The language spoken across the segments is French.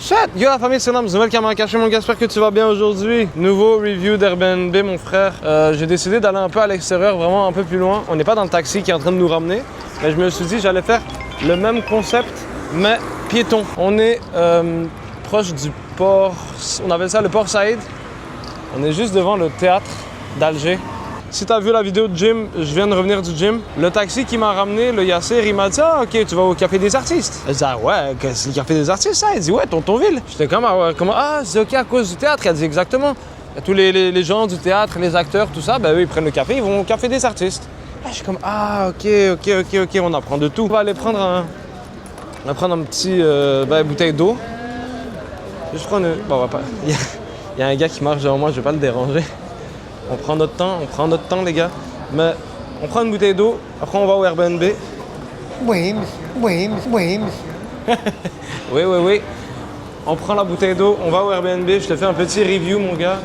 Shit! Yo la famille, c'est nouvelle caméra cachée, mon gars, j'espère que tu vas bien aujourd'hui. Nouveau review d'Airbnb, mon frère. J'ai décidé d'aller un peu à l'extérieur, vraiment un peu plus loin. On n'est pas dans le taxi qui est en train de nous ramener, mais je me suis dit j'allais faire le même concept, mais piéton. On est proche du port, on appelle ça le port Saïd. On est juste devant le théâtre d'Alger. Si tu as vu la vidéo de gym, je viens de revenir du gym. Le taxi qui m'a ramené, le Yasser, il m'a dit « Ah, OK, tu vas au Café des Artistes. » Je dis « Ah ouais, c'est le Café des Artistes, ça? » Il dit « Ouais, Tontonville. » J'étais comme « Ah ouais, comment? Ah, c'est OK à cause du théâtre. » Il a dit « Exactement. Tous les gens du théâtre, les acteurs, tout ça, ben eux, ils prennent le café, ils vont au Café des Artistes. » Je suis comme « Ah, OK, on apprend de tout. » On va aller prendre un petit bouteille d'eau. Juste prendre une... Bon, on va pas... Il y a un gars qui marche devant moi, je vais pas le déranger. On prend notre temps, les gars. Mais on prend une bouteille d'eau, après on va au Airbnb. Oui. Oui. On prend la bouteille d'eau, on va au Airbnb, je te fais un petit review, mon gars.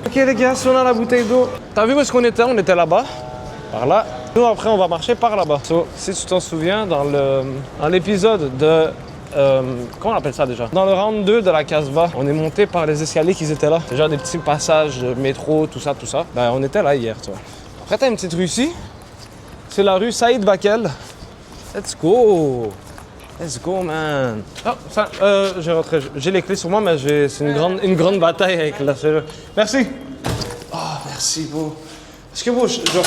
Ok, les gars, si on a la bouteille d'eau. T'as vu où est-ce qu'on était? On était là-bas, par là. Nous, après, on va marcher par là-bas. So, si tu t'en souviens, dans l'épisode de... comment on appelle ça déjà? Dans le round 2 de la Casbah, on est monté par les escaliers qui étaient là. Déjà des petits passages, métro, tout ça. Ben, on était là hier, tu vois. Après, t'as une petite rue ici. C'est la rue Saïd Bakel. Let's go, man. Oh, ça, j'ai les clés sur moi, mais c'est une grande bataille avec la serrure. Merci. Oh, merci, beau. Parce que, beau, genre...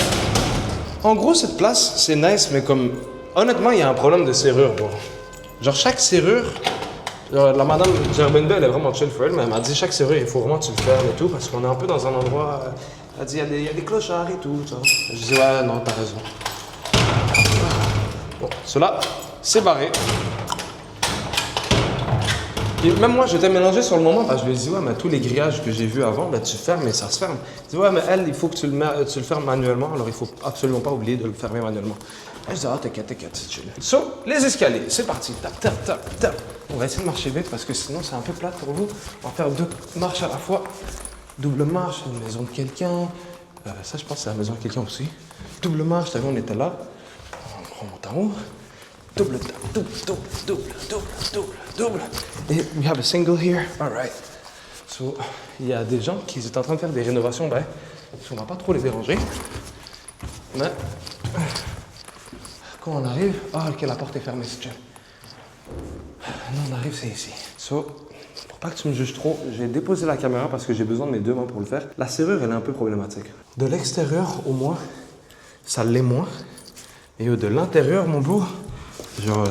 En gros, cette place, c'est nice, mais comme... Honnêtement, il y a un problème de serrure, beau. Genre, chaque serrure, la madame Airbnb, elle est vraiment chill for elle, mais elle m'a dit chaque serrure, il faut vraiment que tu le fermes et tout, parce qu'on est un peu dans un endroit. Elle dit, il y a des clochards et tout, tu vois. Je dis, ouais, non, t'as raison. Bon, cela, c'est barré. Et même moi, j'étais mélangé sur le moment, parce que je lui ai dit, ouais, mais tous les grillages que j'ai vus avant, ben, tu fermes et ça se ferme. Je dis, ouais, mais elle, il faut que tu le fermes manuellement, alors il faut absolument pas oublier de le fermer manuellement. Je dis, ah, t'inquiète, c'est chill. So, les escaliers, c'est parti. Tap. On va essayer de marcher vite parce que sinon, c'est un peu plate pour vous. On va faire 2 marches à la fois. Double marche, une maison de quelqu'un. Ça, je pense que c'est la maison de quelqu'un aussi. Double marche, t'as vu, on était là. On remonte en haut. Double. Et we have a single here. All right. So, il y a des gens qui sont en train de faire des rénovations. Ben, on va pas trop les déranger. Mais... Quand on arrive, ok, la porte est fermée, c'est chill. Nous, on arrive, c'est ici. So, pour pas que tu me juges trop, j'ai déposé la caméra parce que j'ai besoin de mes 2 mains pour le faire. La serrure, elle est un peu problématique. De l'extérieur, au moins, ça l'est moins. Et de l'intérieur, mon beau, genre,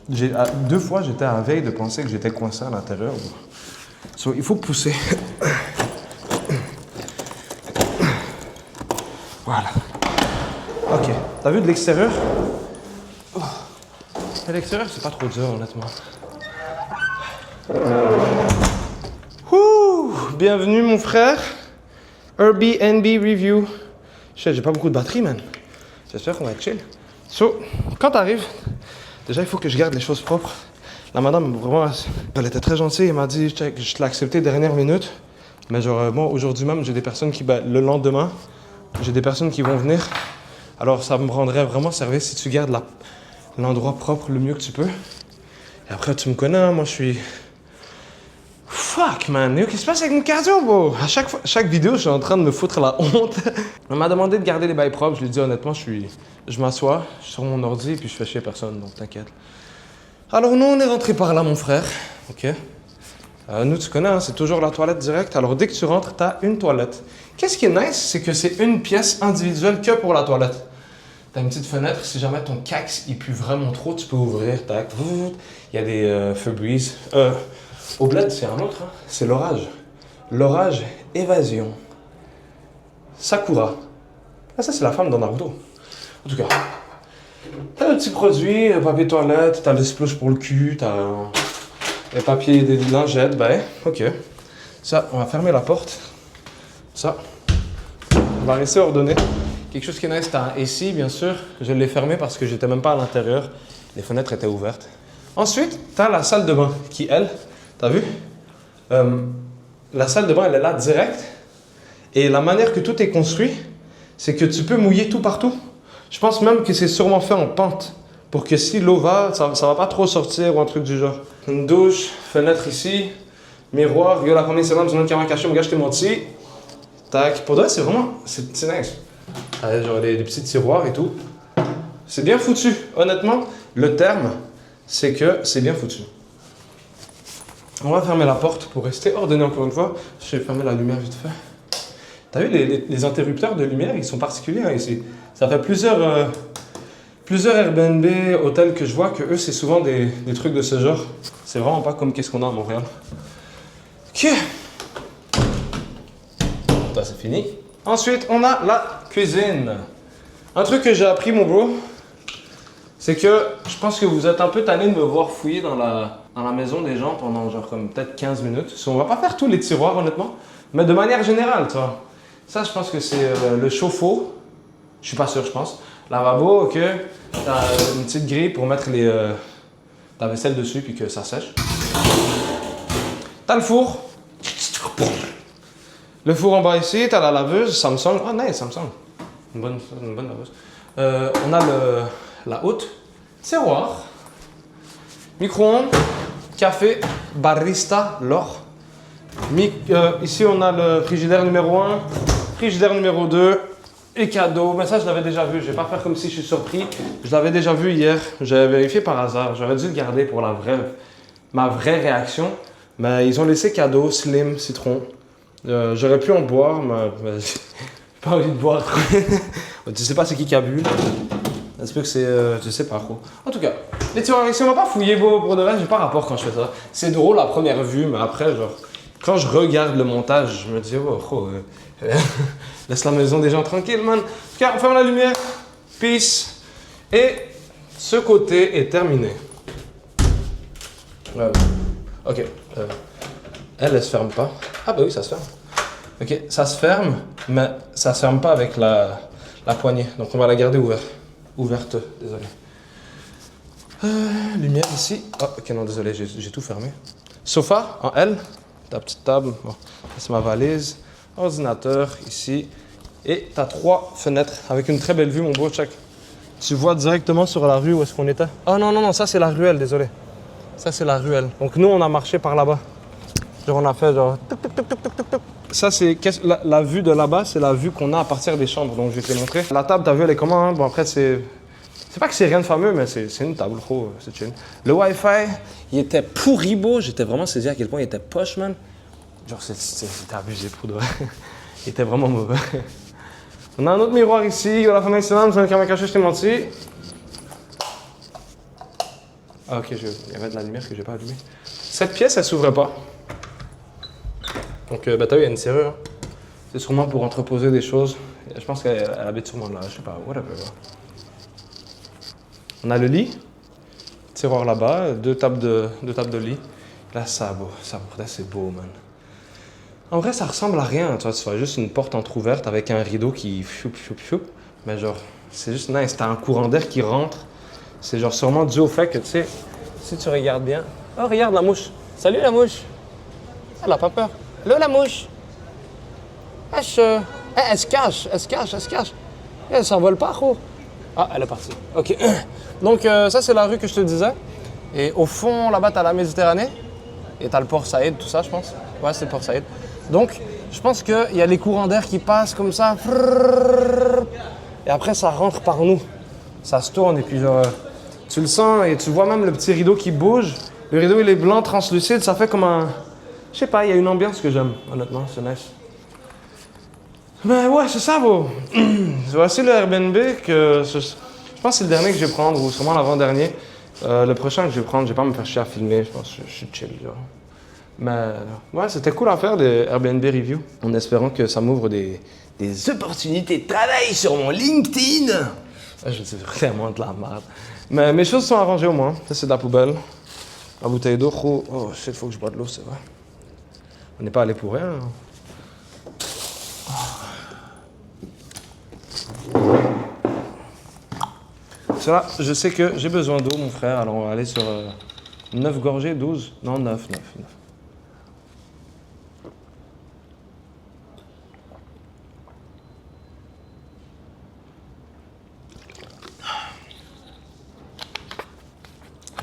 2 fois, j'étais à la veille de penser que j'étais coincé à l'intérieur. So, il faut pousser. Voilà. Ok, t'as vu de l'extérieur? À l'extérieur, c'est pas trop dur, honnêtement. Bienvenue, mon frère. Airbnb review. J'ai pas beaucoup de batterie, man. J'espère qu'on va être chill. So, quand t'arrives, déjà, il faut que je garde les choses propres. La madame, vraiment, elle était très gentille. Elle m'a dit, je l'ai accepté dernière minute. Mais genre, moi, aujourd'hui même, j'ai des personnes qui, le lendemain, j'ai des personnes qui vont venir. Alors, ça me rendrait vraiment service si tu gardes l'endroit propre le mieux que tu peux. Et après, tu me connais, hein, moi je suis... Fuck, man, qu'est-ce qui se passe avec mon cardio, bro? À chaque vidéo, je suis en train de me foutre la honte. On m'a demandé de garder les bails propres. Je lui ai dit honnêtement, je m'assois, je suis sur mon ordi et puis je fais chier personne, donc t'inquiète. Alors nous, on est rentré par là, mon frère. Ok. Nous, tu connais, hein, c'est toujours la toilette directe. Alors dès que tu rentres, t'as une toilette. Qu'est-ce qui est nice, c'est que c'est une pièce individuelle que pour la toilette. T'as une petite fenêtre, si jamais ton cax il pue vraiment trop, tu peux ouvrir, tac, il y a des Febreze. Au bled, c'est un autre, hein. C'est l'orage. L'orage, évasion. Sakura. Ah, ça, c'est la femme de Naruto. En tout cas, t'as le petit produit, papier toilette, t'as le splouche pour le cul, t'as les papiers, des lingettes, ben, ok. Ça, on va fermer la porte. Ça, on va rester ordonné. Quelque chose qui est nice, t'as un AC, bien sûr. Je l'ai fermé parce que j'étais même pas à l'intérieur. Les fenêtres étaient ouvertes. Ensuite, t'as la salle de bain qui, elle, t'as vu? La salle de bain, elle est là, direct. Et la manière que tout est construit, c'est que tu peux mouiller tout partout. Je pense même que c'est sûrement fait en pente pour que si l'eau va, ça va pas trop sortir ou un truc du genre. Une douche, fenêtre ici, miroir, yo la première semaine, besoin de caméra cachée, mon gars, je t'ai menti. Tac, pour de vrai, c'est vraiment, c'est nice. Genre des petits tiroirs et tout. C'est bien foutu, honnêtement. Le terme, c'est que c'est bien foutu. On va fermer la porte pour rester ordonné encore une fois. Je vais fermer la lumière vite fait. T'as vu, les interrupteurs de lumière, ils sont particuliers hein, ici. Ça fait plusieurs Airbnb, hôtels que je vois que eux, c'est souvent des trucs de ce genre. C'est vraiment pas comme qu'est-ce qu'on a à Montréal. Ok. Ça, c'est fini. Ensuite, on a la cuisine. Un truc que j'ai appris, mon bro, c'est que je pense que vous êtes un peu tanné de me voir fouiller dans la maison des gens pendant genre comme peut-être 15 minutes. On va pas faire tous les tiroirs, honnêtement, mais de manière générale, tu vois. Ça, je pense que c'est le chauffe-eau. Je suis pas sûr, je pense. Lavabo, ok. T'as une petite grille pour mettre ta vaisselle dessus puis que ça sèche. T'as le four. Le four en bas ici, t'as la laveuse Samsung. Oh nice, Samsung. Une bonne laveuse. On a la haute. Tiroir. Micro-ondes. Café. Barista. L'or. Ici, on a le frigidaire numéro 1. Frigidaire numéro 2. Et cadeau. Mais ça, je l'avais déjà vu. Je vais pas faire comme si je suis surpris. Je l'avais déjà vu hier. J'avais vérifié par hasard. J'aurais dû le garder pour ma vraie réaction. Mais ils ont laissé cadeau, slim, citron. J'aurais pu en boire, mais j'ai pas envie de boire. Je sais pas c'est qui a bu. J'espère que c'est. Je sais pas trop. En tout cas, les tiroirs ici, on va pas fouiller pour de vrai, j'ai pas rapport quand je fais ça. C'est drôle à première vue, mais après, genre, quand je regarde le montage, je me dis, laisse la maison des gens tranquille, man. En tout cas, on ferme la lumière. Peace. Et ce côté est terminé. Ok. Elle se ferme pas. Ah bah oui, ça se ferme. Ok, ça se ferme, mais ça se ferme pas avec la poignée. Donc on va la garder ouverte, désolé. Lumière ici. Oh, ok, non, désolé, j'ai tout fermé. Sofa en L, ta petite table. Bon, c'est ma valise. Ordinateur ici. Et t'as 3 fenêtres avec une très belle vue, mon beau, check. Tu vois directement sur la rue où est-ce qu'on était. Oh non, ça c'est la ruelle, désolé. Ça c'est la ruelle. Donc nous, on a marché par là-bas. Genre on a fait genre... Ça c'est la vue de là-bas, c'est la vue qu'on a à partir des chambres, donc je vais te montrer. La table, t'as vu, elle est comment hein? Bon après c'est pas que c'est rien de fameux, mais c'est une table, gros, c'est chill. Le Wi-Fi, il était pourri beau, j'étais vraiment saisi à quel point il était poche, man. Genre c'était abusé pour de vrai. Il était vraiment mauvais. On a un autre miroir ici, la fenêtre excellente, j'ai une caméra cachée, je t'ai menti. Ah ok, il y avait de la lumière que j'ai pas allumée. Cette pièce, elle s'ouvre pas. Donc, t'as vu, il y a une serrure. Hein. C'est sûrement pour entreposer des choses. Je pense qu'elle habite sûrement là, je sais pas, whatever. On a le lit, tiroir là-bas, 2 tables de lit. Là, ça c'est beau, man. En vrai, ça ressemble à rien, tu vois juste une porte entrouverte avec un rideau qui choup. Mais genre, c'est juste nice. T'as un courant d'air qui rentre. C'est genre sûrement dû au fait que, tu sais, si tu regardes bien... Oh, regarde la mouche. Salut la mouche. Elle a pas peur. Là, la mouche. Elle se cache. Elle s'envole pas, gros. Ah, elle est partie. OK. Donc, ça, c'est la rue que je te disais. Et au fond, là-bas, t'as la Méditerranée. Et t'as le port Saïd, tout ça, je pense. Ouais, c'est le port Saïd. Donc, je pense qu'il y a les courants d'air qui passent comme ça. Et après, ça rentre par nous. Ça se tourne et puis, genre, tu le sens et tu vois même le petit rideau qui bouge. Le rideau, il est blanc, translucide. Ça fait comme un... Je sais pas, il y a une ambiance que j'aime, honnêtement, c'est nice. Ben ouais, c'est ça, bro. Voici le Airbnb que je pense que c'est le dernier que je vais prendre, ou sûrement l'avant-dernier. Le prochain que je vais prendre, je vais pas me faire chier à filmer, je pense que je suis chill, genre. Mais ouais, c'était cool à faire des Airbnb review, en espérant que ça m'ouvre des opportunités de travail sur mon LinkedIn. Je dis vraiment de la merde. Mais mes choses sont arrangées au moins. Ça, c'est de la poubelle. La bouteille d'eau, oh shit, faut que je bois de l'eau, c'est vrai. On n'est pas allé pour rien. Cela, je sais que j'ai besoin d'eau, mon frère. Alors, on va aller sur 9 gorgées, 12. Non, 9.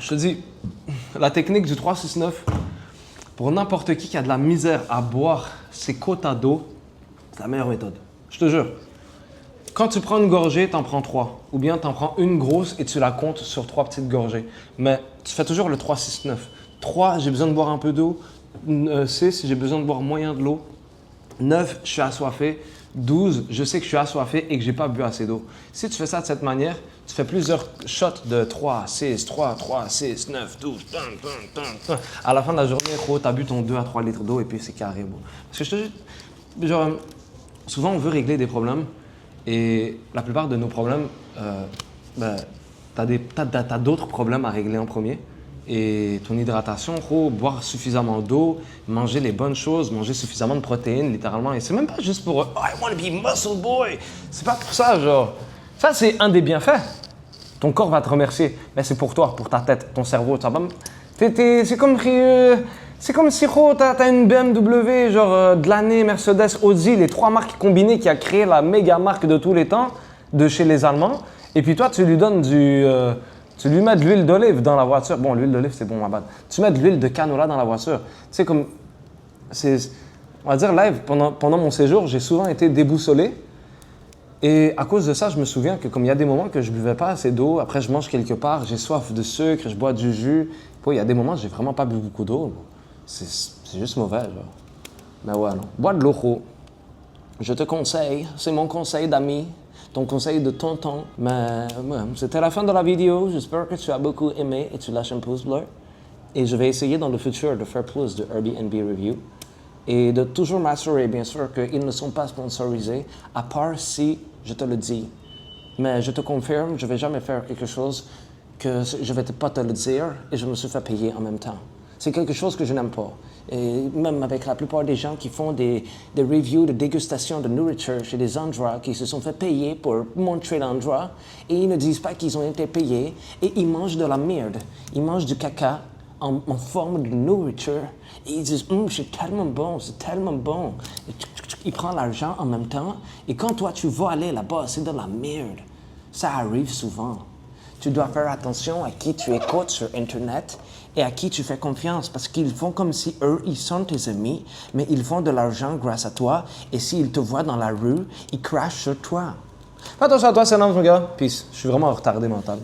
Je te dis, la technique du 3-6-9, pour n'importe qui a de la misère à boire ses quotas d'eau, c'est la meilleure méthode. Je te jure. Quand tu prends une gorgée, tu en prends 3. Ou bien tu en prends une grosse et tu la comptes sur 3 petites gorgées. Mais tu fais toujours le 3-6-9. 3, j'ai besoin de boire un peu d'eau. 6, j'ai besoin de boire moyen de l'eau. 9, je suis assoiffé. 12, je sais que je suis assoiffé et que je n'ai pas bu assez d'eau. Si tu fais ça de cette manière, tu fais plusieurs shots de 3, 6, 3, 3, 6, 9, 12. À la fin de la journée, tu as bu ton 2 à 3 litres d'eau et puis c'est carré. Bon. Parce que je te dis, genre, souvent on veut régler des problèmes et la plupart de nos problèmes, tu as d'autres problèmes à régler en premier. Et ton hydratation, boire suffisamment d'eau, manger les bonnes choses, manger suffisamment de protéines, littéralement. Et c'est même pas juste pour I want to be muscle boy. C'est pas pour ça, genre. Ça, c'est un des bienfaits. Ton corps va te remercier. Mais c'est pour toi, pour ta tête, ton cerveau. C'est comme si t'as une BMW, genre de l'année, Mercedes, Audi, les 3 marques combinées qui a créé la méga marque de tous les temps, de chez les Allemands. Et puis toi, tu lui donnes tu lui mets de l'huile d'olive dans la voiture. Bon, l'huile d'olive, c'est bon, ma bad. Tu mets de l'huile de canola dans la voiture. Tu sais, comme... On va dire, live, pendant mon séjour, j'ai souvent été déboussolé. Et à cause de ça, je me souviens que comme il y a des moments que je buvais pas assez d'eau, après je mange quelque part, j'ai soif de sucre, je bois du jus. Puis il y a des moments où j'ai vraiment pas bu beaucoup d'eau. C'est juste mauvais, genre. Mais ouais, non. Bois de l'eau. Je te conseille, c'est mon conseil d'ami. Ton conseil de tonton. Mais ouais, c'était la fin de la vidéo. J'espère que tu as beaucoup aimé et tu lâches un pouce bleu. Et je vais essayer dans le futur de faire plus de Airbnb review. Et de toujours m'assurer, bien sûr, qu'ils ne sont pas sponsorisés, à part si je te le dis. Mais je te confirme, je ne vais jamais faire quelque chose que je ne vais pas te le dire et je me suis fait payer en même temps. C'est quelque chose que je n'aime pas. Et même avec la plupart des gens qui font des reviews de dégustation de nourriture chez des endroits qui se sont fait payer pour montrer l'endroit et ils ne disent pas qu'ils ont été payés et ils mangent de la merde. Ils mangent du caca en forme de nourriture et ils disent « c'est tellement bon, c'est tellement bon ». Ils prennent l'argent en même temps et quand toi tu vas aller là-bas, c'est de la merde. Ça arrive souvent. Tu dois faire attention à qui tu écoutes sur Internet et à qui tu fais confiance parce qu'ils font comme si eux, ils sont tes amis, mais ils font de l'argent grâce à toi et s'ils te voient dans la rue, ils crachent sur toi. Fais attention à toi, c'est un homme, mon gars. Peace. Je suis vraiment retardé mental.